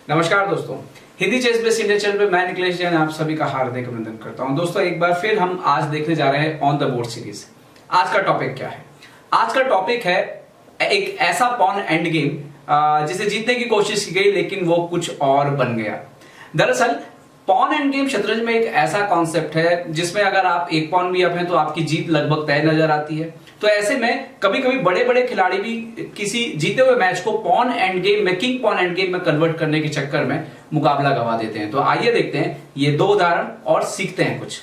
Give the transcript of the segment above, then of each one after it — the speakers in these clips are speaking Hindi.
नमस्कार दोस्तों, Hindi ChessBase India channel पे मैं निखिलेश जैन आप सभी का हार्दिक अभिनंदन करता हूं। दोस्तों एक बार फिर हम आज देखने जा रहे हैं ऑन द बोर्ड सीरीज। आज का टॉपिक क्या है? आज का टॉपिक है एक ऐसा पॉन एंड गेम जिसे जीतने की कोशिश की गई लेकिन वो कुछ और बन गया। दरअसल पॉन एंड गेम शतरंज में एक ऐसा कॉन्सेप्ट है जिसमें अगर आप एक पॉन भी अप हैं तो आपकी जीत लगभग तय नजर आती है। तो ऐसे में कभी कभी बड़े बड़े खिलाड़ी भी किसी जीते हुए मैच को पॉन एंड गेम में, किंग पॉन एंड गेम में कन्वर्ट करने के चक्कर में मुकाबला गंवा देते हैं। तो आइए देखते हैं ये दो उदाहरण और सीखते हैं कुछ।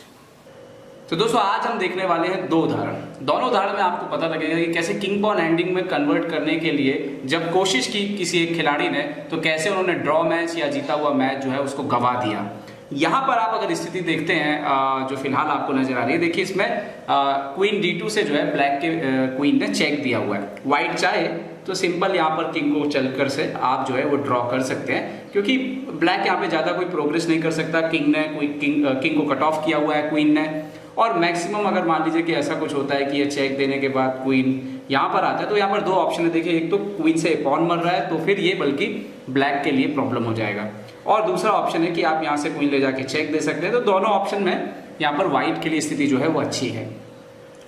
तो दोस्तों आज हम देखने वाले हैं दो उदाहरण। दोनों उदाहरण में आपको पता लगेगा कि कैसे किंग पॉन एंडिंग में कन्वर्ट करने के लिए जब कोशिश की किसी एक खिलाड़ी ने तो कैसे उन्होंने ड्रॉ मैच या जीता हुआ मैच जो है उसको गंवा दिया। यहां पर आप अगर स्थिति देखते हैं जो फिलहाल आपको नजर आ रही है, देखिए इसमें क्वीन D2 से जो है ब्लैक के क्वीन ने चेक दिया हुआ है। व्हाइट चाहे तो सिंपल यहाँ पर किंग को चलकर से आप जो है वो ड्रॉ कर सकते हैं, क्योंकि ब्लैक यहाँ पे ज्यादा कोई प्रोग्रेस नहीं कर सकता। किंग को कट ऑफ किया हुआ है क्वीन ने, और मैक्सिमम अगर मान लीजिए कि ऐसा कुछ होता है कि ये चेक देने के बाद क्वीन यहाँ पर आता है तो यहाँ पर दो ऑप्शन है। देखिए एक तो क्वीन से पॉन मर रहा है तो फिर ये बल्कि ब्लैक के लिए प्रॉब्लम हो जाएगा, और दूसरा ऑप्शन है कि आप यहाँ से क्वीन ले जाके चेक दे सकते हैं। तो दोनों ऑप्शन में यहाँ पर व्हाइट के लिए स्थिति जो है वो अच्छी है।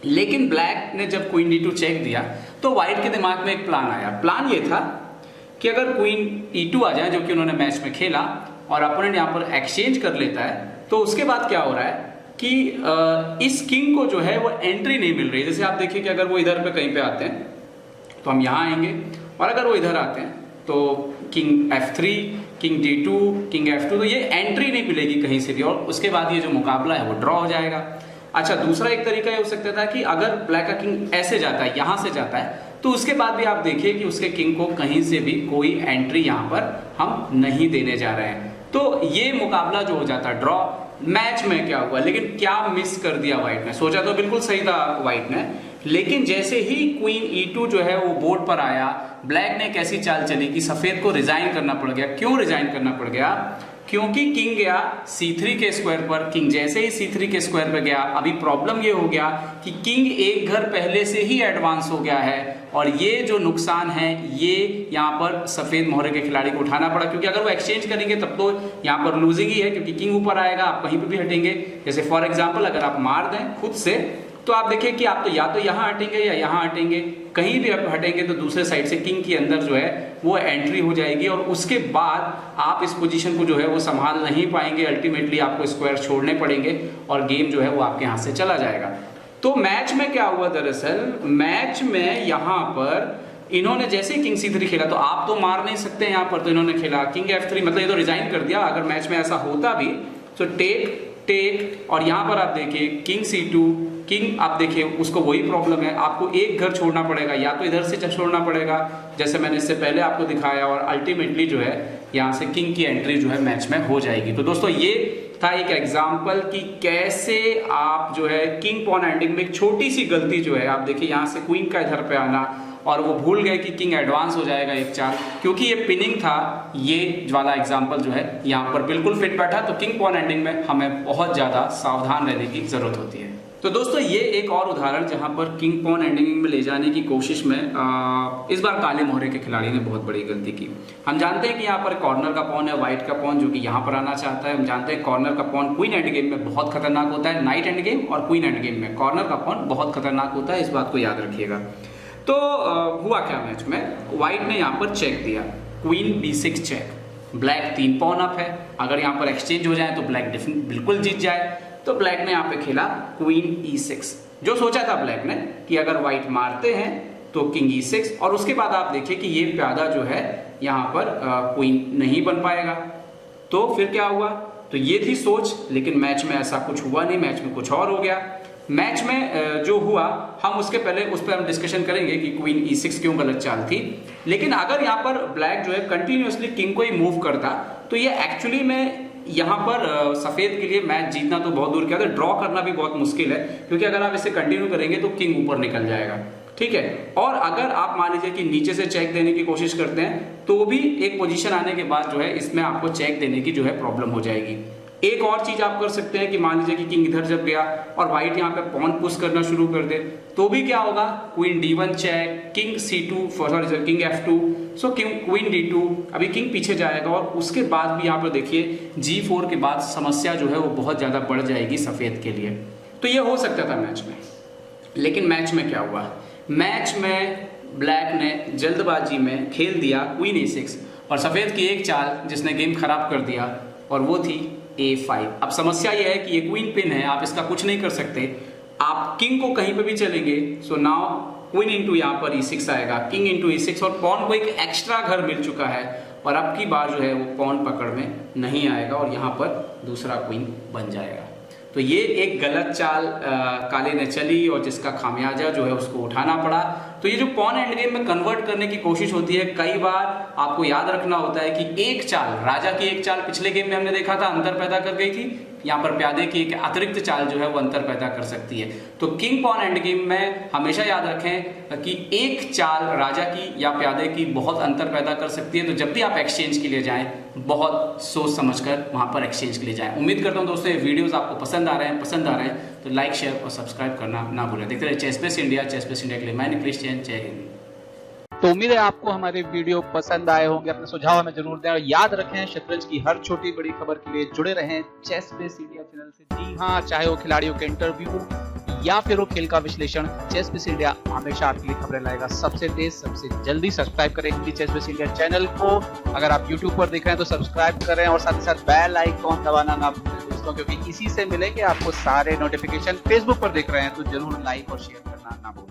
लेकिन ब्लैक ने जब क्वीन D2 चेक दिया तो व्हाइट के दिमाग में एक प्लान आया। प्लान ये था कि अगर क्वीन E2 आ जाए, जो कि उन्होंने मैच में खेला, और अपोनेंट यहाँ पर एक्सचेंज कर लेता है तो उसके बाद क्या हो रहा है कि इस किंग को जो है वो एंट्री नहीं मिल रही। जैसे आप देखिए कि अगर वो इधर पे कहीं पे आते हैं तो हम यहाँ आएंगे, और अगर वो इधर आते हैं तो king F3, king D2, king F2, तो ये एंट्री नहीं मिलेगी कहीं से भी, और उसके बाद ये जो मुकाबला है वो ड्रॉ हो जाएगा। अच्छा, दूसरा एक तरीका ये हो सकता था कि अगर ब्लैक का किंग ऐसे जाता है, यहां से जाता है, तो उसके बाद भी आप देखिए कि उसके किंग को कहीं से भी कोई एंट्री यहां पर हम नहीं देने जा रहे हैं। तो ये मुकाबला जो हो जाता है ड्रॉ। मैच में क्या हुआ, लेकिन क्या मिस कर दिया व्हाइट ने? सोचा तो बिल्कुल सही था व्हाइट ने, लेकिन जैसे ही क्वीन E2 जो है वो बोर्ड पर आया, ब्लैक ने कैसी चाल चली कि सफेद को रिजाइन करना पड़ गया। क्यों रिजाइन करना पड़ गया? क्योंकि किंग गया C3 के स्क्वायर पर। किंग जैसे ही C3 के स्क्वायर पर गया, अभी प्रॉब्लम ये हो गया कि किंग एक घर पहले से ही एडवांस हो गया है, और ये जो नुकसान है ये यहाँ पर सफेद मोहरे के खिलाड़ी को उठाना पड़ा, क्योंकि अगर वो एक्सचेंज करेंगे तब तो यहाँ पर लूजिंग ही है, क्योंकि किंग ऊपर आएगा, आप कहीं पे भी हटेंगे। जैसे फॉर एग्जाम्पल अगर आप मार दें खुद से तो आप देखिए कि आप तो या तो यहाँ हटेंगे या यहाँ हटेंगे, कहीं भी आप हटेंगे तो दूसरे साइड से किंग के अंदर जो है वो एंट्री हो जाएगी, और उसके बाद आप इस पोजीशन को जो है वो संभाल नहीं पाएंगे। अल्टीमेटली आपको स्क्वायर छोड़ने पड़ेंगे और गेम जो है वो आपके हाथ से चला जाएगा। तो मैच में क्या हुआ? दरअसल मैच में यहाँ पर इन्होंने जैसे किंग C3 खेला तो आप तो मार नहीं सकते यहाँ पर, तो इन्होंने खेला किंग F3, मतलब ये तो रिजाइन कर दिया। अगर मैच में ऐसा होता भी तो टेक टेक, और यहाँ पर आप देखिए किंग C2, किंग, आप देखिए उसको वही प्रॉब्लम है, आपको एक घर छोड़ना पड़ेगा, या तो इधर से छोड़ना पड़ेगा जैसे मैंने इससे पहले आपको दिखाया, और अल्टीमेटली जो है यहाँ से किंग की एंट्री जो है मैच में हो जाएगी। तो दोस्तों ये था एक एग्जाम्पल कि कैसे आप जो है किंग पॉन एंडिंग में एक छोटी सी गलती जो है, आप देखिए यहाँ से क्वीन का इधर पे आना, और वो भूल गए कि किंग एडवांस हो जाएगा एक चाल, क्योंकि ये पिनिंग था। ये वाला एग्जाम्पल जो है यहाँ पर बिल्कुल फिट बैठा। तो किंग पॉन एंडिंग में हमें बहुत ज्यादा सावधान रहने की जरूरत होती है। तो दोस्तों ये एक और उदाहरण जहां पर किंग पॉन एंडिंग में ले जाने की कोशिश में इस बार काले मोहरे के खिलाड़ी ने बहुत बड़ी गलती की। हम जानते हैं कि यहाँ पर कॉर्नर का पॉन है व्हाइट का पॉन, जो कि यहाँ पर आना चाहता है। हम जानते हैं कॉर्नर का पॉन क्वीन एंड गेम में बहुत खतरनाक होता है, नाइट एंड गेम और क्वीन एंड गेम में कॉर्नर का पॉन बहुत खतरनाक होता है, इस बात को याद रखिएगा। तो हुआ क्या मैच में, व्हाइट ने यहाँ पर चेक दिया, queen B6 check, black 3 pawn up है। अगर यहाँ पर एक्सचेंज हो जाए तो ब्लैक बिल्कुल जीत जाए, तो ब्लैक ने यहाँ पे खेला क्वीन E6। जो सोचा था ब्लैक ने कि अगर व्हाइट मारते हैं तो किंग E6, और उसके बाद आप देखिए कि ये प्यादा जो है यहाँ पर क्वीन नहीं बन पाएगा। तो फिर क्या हुआ? तो ये थी सोच, लेकिन मैच में ऐसा कुछ हुआ नहीं, मैच में कुछ और हो गया। मैच में जो हुआ हम उसके पहले उस पर हम डिस्कशन करेंगे कि क्वीन E6 क्यों गलत चाल थी। लेकिन अगर यहाँ पर ब्लैक जो है कंटिन्यूअसली किंग को ही मूव करता तो ये एक्चुअली में यहाँ पर सफेद के लिए मैच जीतना तो बहुत दूर की बात है, ड्रॉ करना भी बहुत मुश्किल है, क्योंकि अगर आप इसे कंटिन्यू करेंगे तो किंग ऊपर निकल जाएगा, ठीक है। और अगर आप मान लीजिए कि नीचे से चेक देने की कोशिश करते हैं तो भी एक पोजीशन आने के बाद जो है इसमें आपको चेक देने की जो है प्रॉब्लम हो जाएगी। एक और चीज आप कर सकते हैं कि मान लीजिए कि किंग इधर जब गया और व्हाइट यहाँ पे पॉन पुश करना शुरू कर दे, तो भी क्या होगा, queen D1 check, king C2 sorry king F2, so queen D2, अभी किंग पीछे जाएगा और उसके बाद भी यहाँ पर देखिए G4 के बाद समस्या जो है वो बहुत ज़्यादा बढ़ जाएगी सफ़ेद के लिए। तो ये हो सकता था मैच में, लेकिन मैच में क्या हुआ, मैच में ब्लैक ने जल्दबाजी में खेल दिया क्वीन A6 और सफ़ेद की एक चाल जिसने गेम खराब कर दिया और वो थी A5। अब समस्या ये है कि ये क्वीन पिन है, आप इसका कुछ नहीं कर सकते, आप किंग को कहीं पे भी चलेंगे, सो नाउ क्वीन इंटू यहाँ पर E6 आएगा, किंग इंटू E6 और पॉन को एक एक्स्ट्रा घर मिल चुका है और अब की बार जो है वो पॉन पकड़ में नहीं आएगा और यहाँ पर दूसरा क्वीन बन जाएगा। तो ये एक गलत चाल काले ने चली और जिसका खामियाजा जो है उसको उठाना पड़ा। तो ये जो पॉन एंड गेम में कन्वर्ट करने की कोशिश होती है, कई बार आपको याद रखना होता है कि एक चाल, राजा की एक चाल पिछले गेम में हमने देखा था अंतर पैदा कर गई थी, यहाँ पर प्यादे की एक अतिरिक्त चाल जो है वो अंतर पैदा कर सकती है। तो किंग पॉन एंड गेम में हमेशा याद रखें कि एक चाल राजा की या प्यादे की बहुत अंतर पैदा कर सकती है। तो जब भी आप एक्सचेंज के लिए जाएं, बहुत सोच समझकर वहां पर एक्सचेंज के लिए जाएं। उम्मीद करता हूं दोस्तों ये वीडियोस आपको पसंद आ रहे हैं तो लाइक शेयर और सब्सक्राइब करना ना भूलें। देखते रहे चेस बेस इंडिया के लिए मैं निखिलेश जैन, जय हिंद। तो उम्मीद है आपको हमारे वीडियो पसंद आए होंगे, अपने सुझाव हमें जरूर दें और याद रखें शतरंज की हर छोटी बड़ी खबर के लिए जुड़े रहें चेस बेस इंडिया चैनल से। जी हाँ, चाहे वो खिलाड़ियों के इंटरव्यू या फिर वो खेल का विश्लेषण, चेस बेस इंडिया हमेशा आपके लिए खबरें लाएगा सबसे तेज सबसे जल्दी। सब्सक्राइब करें Hindi ChessBase India channel को। अगर आप यूट्यूब पर देख रहे हैं तो सब्सक्राइब करें और साथ ही साथ बेल आइकॉन दबाना ना भूलें दोस्तों, क्योंकि इसी से मिलेंगे आपको सारे नोटिफिकेशन। फेसबुक पर देख रहे हैं तो जरूर लाइक और शेयर करना ना भूलें।